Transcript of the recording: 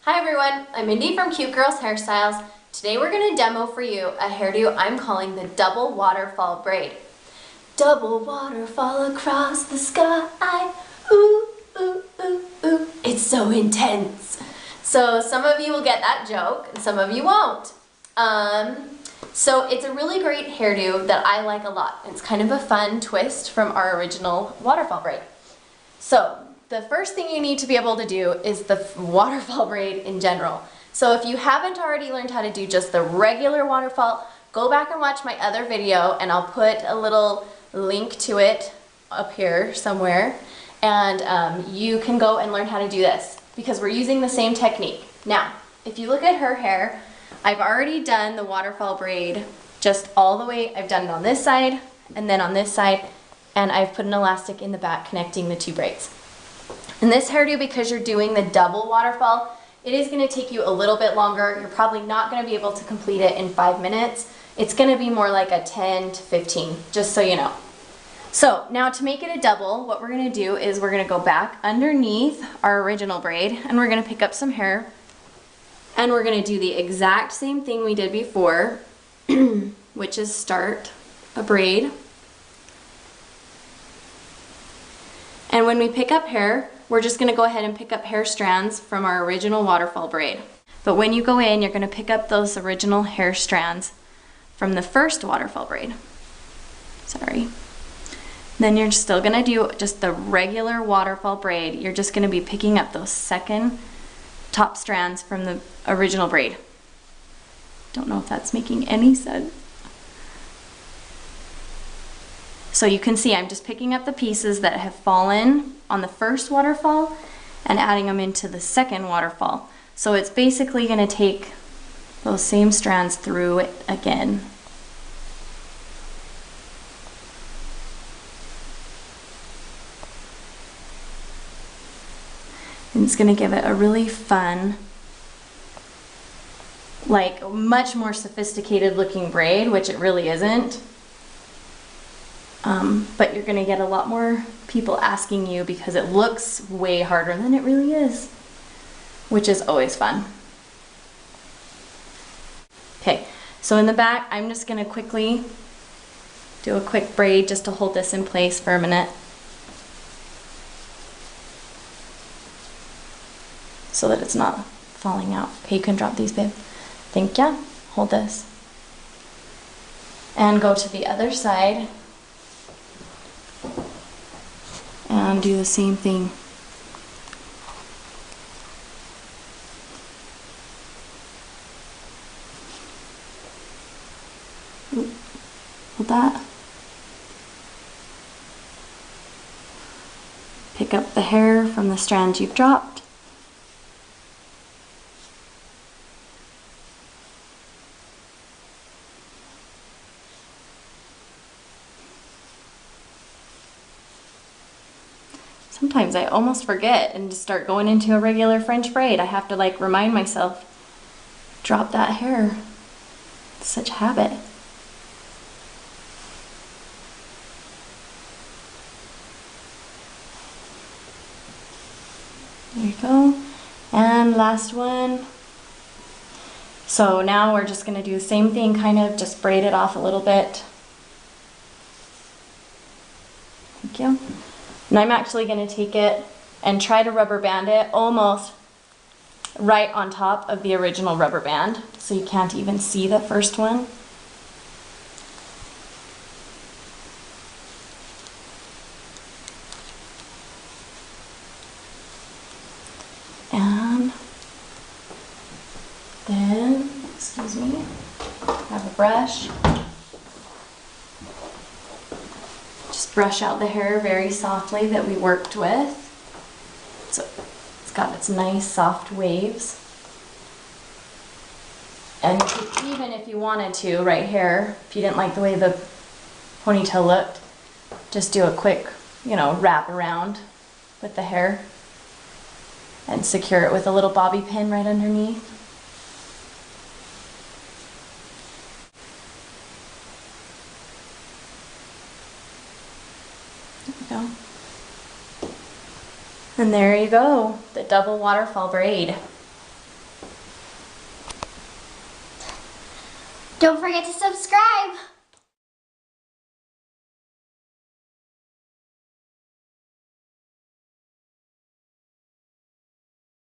Hi everyone, I'm Mindy from Cute Girls Hairstyles. Today we're going to demo for you a hairdo I'm calling the double waterfall braid. Double waterfall across the sky, ooh, ooh, ooh, ooh, it's so intense. So some of you will get that joke and some of you won't. So it's a really great hairdo that I like a lot. It's kind of a fun twist from our original waterfall braid. So the first thing you need to be able to do is the waterfall braid in general. So if you haven't already learned how to do just the regular waterfall, go back and watch my other video and I'll put a little link to it up here somewhere, and you can go and learn how to do this because we're using the same technique. Now, if you look at her hair, I've already done the waterfall braid just all the way. I've done it on this side and then on this side, and I've put an elastic in the back connecting the two braids. In this hairdo, because you're doing the double waterfall, it is going to take you a little bit longer. You're probably not going to be able to complete it in 5 minutes. It's going to be more like a 10 to 15, just so you know. So now to make it a double, what we're going to do is we're going to go back underneath our original braid and we're going to pick up some hair and we're going to do the exact same thing we did before, which is start a braid. And when we pick up hair, we're just going to go ahead and pick up hair strands from our original waterfall braid. But when you go in, you're going to pick up those original hair strands from the first waterfall braid. Sorry. Then you're still going to do just the regular waterfall braid. You're just going to be picking up those second top strands from the original braid. Don't know if that's making any sense. So you can see I'm just picking up the pieces that have fallen on the first waterfall and adding them into the second waterfall. So it's basically going to take those same strands through it again. And it's going to give it a really fun, like much more sophisticated looking braid, which it really isn't. But you're going to get a lot more people asking you because it looks way harder than it really is, which is always fun. Okay, so in the back, I'm just going to quickly do a quick braid just to hold this in place for a minute so that it's not falling out. Okay, you can drop these, babe. Thank ya. Hold this. And go to the other side. And do the same thing. Ooh, hold that. Pick up the hair from the strands you've dropped. Sometimes I almost forget and just start going into a regular French braid. I have to like remind myself, drop that hair. It's such a habit. There you go. And last one. So now we're just going to do the same thing, kind of just braid it off a little bit. Thank you. And I'm actually going to take it and try to rubber band it almost right on top of the original rubber band, so you can't even see the first one. And then, excuse me, have a brush. Just brush out the hair very softly that we worked with. So it's got its nice soft waves. And even if you wanted to, right here, if you didn't like the way the ponytail looked, just do a quick, wrap around with the hair and secure it with a little bobby pin right underneath. Go. And there you go, the double waterfall braid. Don't forget to subscribe.